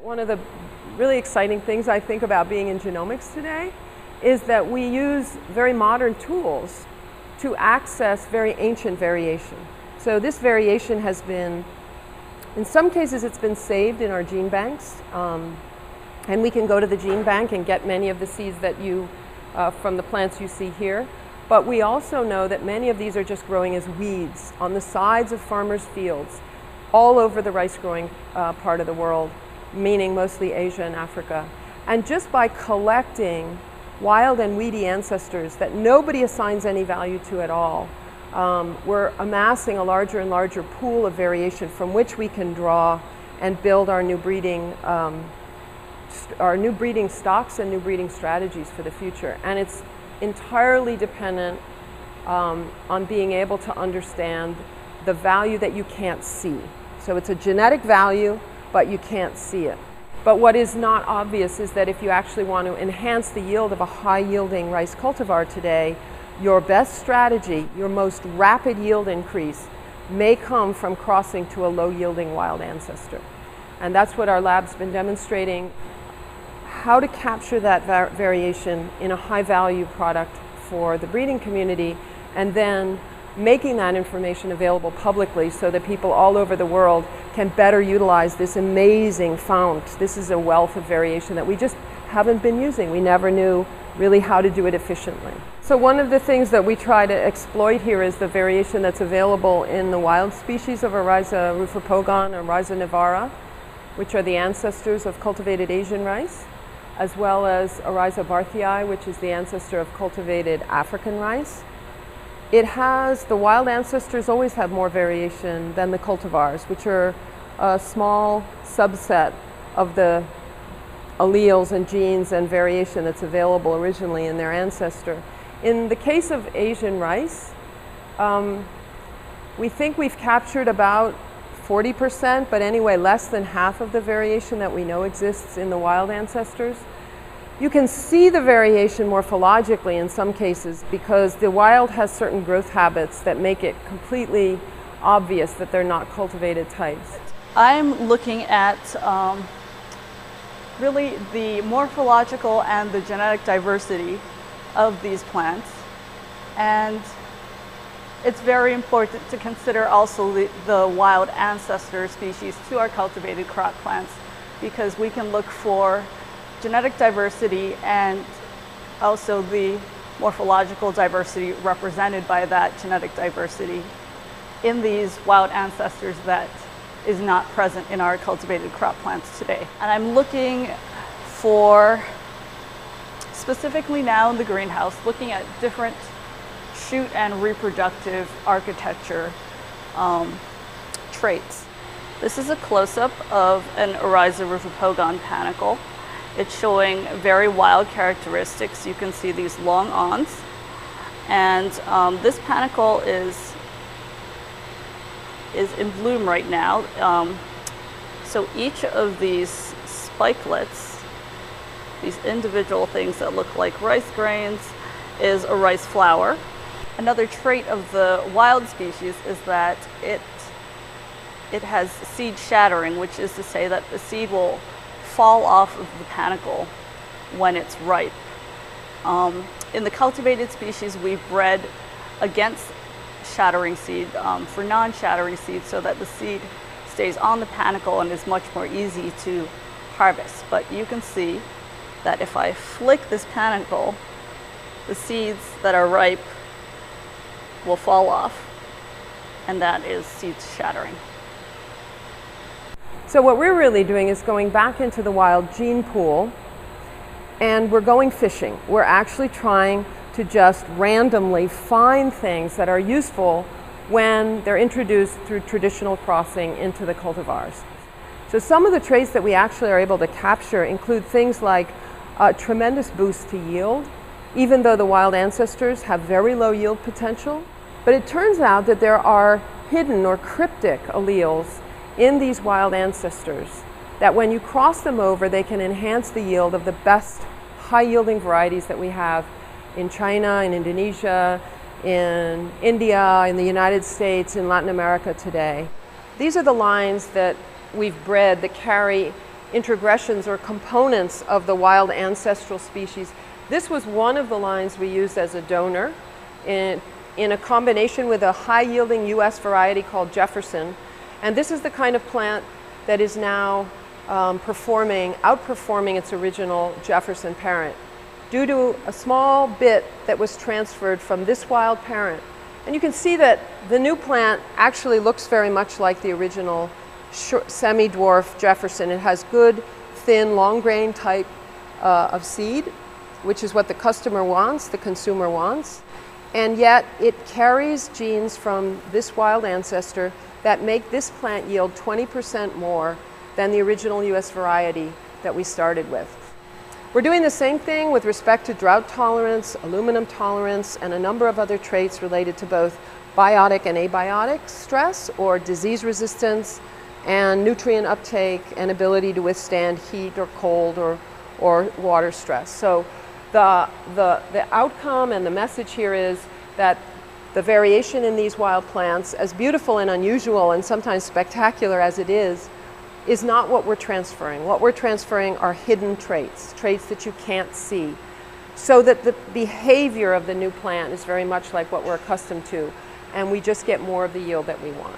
One of the really exciting things I think about being in genomics today is that we use very modern tools to access very ancient variation. So this variation has been, in some cases it's been saved in our gene banks, and we can go to the gene bank and get many of the seeds that from the plants you see here. But we also know that many of these are just growing as weeds on the sides of farmers' fields all over the rice growing part of the world, meaning mostly Asia and Africa. And just by collecting wild and weedy ancestors that nobody assigns any value to at all, we're amassing a larger and larger pool of variation from which we can draw and build our new breeding stocks and new breeding strategies for the future. And it's entirely dependent on being able to understand the value that you can't see. So it's a genetic value, but you can't see it. But what is not obvious is that if you actually want to enhance the yield of a high-yielding rice cultivar today, your best strategy, your most rapid yield increase, may come from crossing to a low-yielding wild ancestor. And that's what our lab's been demonstrating, how to capture that variation in a high-value product for the breeding community, and then making that information available publicly so that people all over the world can better utilize this amazing fount. This is a wealth of variation that we just haven't been using. We never knew really how to do it efficiently. So one of the things that we try to exploit here is the variation that's available in the wild species of Oryza rufipogon or Oryza nivara, which are the ancestors of cultivated Asian rice, as well as Oryza barthii, which is the ancestor of cultivated African rice. The wild ancestors always have more variation than the cultivars, which are a small subset of the alleles and genes and variation that's available originally in their ancestor. In the case of Asian rice, we think we've captured about 40%, but anyway, less than half of the variation that we know exists in the wild ancestors. You can see the variation morphologically in some cases because the wild has certain growth habits that make it completely obvious that they're not cultivated types. I'm looking at really the morphological and the genetic diversity of these plants. And it's very important to consider also the wild ancestor species to our cultivated crop plants, because we can look for genetic diversity and also the morphological diversity represented by that genetic diversity in these wild ancestors that is not present in our cultivated crop plants today. And I'm looking for, specifically now in the greenhouse, looking at different shoot and reproductive architecture traits. This is a close-up of an Oryza rufipogon panicle. It's showing very wild characteristics. You can see these long awns. And this panicle is in bloom right now. So each of these spikelets, these individual things that look like rice grains, is a rice flower. Another trait of the wild species is that it has seed shattering, which is to say that the seed will fall off of the panicle when it's ripe. In the cultivated species, we've bred against shattering seed for non-shattering seed so that the seed stays on the panicle and is much more easy to harvest. But you can see that if I flick this panicle, the seeds that are ripe will fall off, and that is seed shattering. So what we're really doing is going back into the wild gene pool, and we're going fishing. We're actually trying to just randomly find things that are useful when they're introduced through traditional crossing into the cultivars. So some of the traits that we actually are able to capture include things like a tremendous boost to yield, even though the wild ancestors have very low yield potential. But it turns out that there are hidden or cryptic alleles in these wild ancestors that when you cross them over, they can enhance the yield of the best high-yielding varieties that we have in China, in Indonesia, in India, in the United States, in Latin America today. These are the lines that we've bred that carry introgressions or components of the wild ancestral species. This was one of the lines we used as a donor in a combination with a high-yielding US variety called Jefferson. And this is the kind of plant that is now outperforming its original Jefferson parent due to a small bit that was transferred from this wild parent. And you can see that the new plant actually looks very much like the original semi-dwarf Jefferson. It has good, thin, long grain type of seed, which is what the customer wants, the consumer wants. And yet it carries genes from this wild ancestor that make this plant yield 20% more than the original US variety that we started with. We're doing the same thing with respect to drought tolerance, aluminum tolerance, and a number of other traits related to both biotic and abiotic stress, or disease resistance, and nutrient uptake and ability to withstand heat or cold or water stress. So the outcome and the message here is that the variation in these wild plants, as beautiful and unusual and sometimes spectacular as it is not what we're transferring. What we're transferring are hidden traits, traits that you can't see, so that the behavior of the new plant is very much like what we're accustomed to, and we just get more of the yield that we want.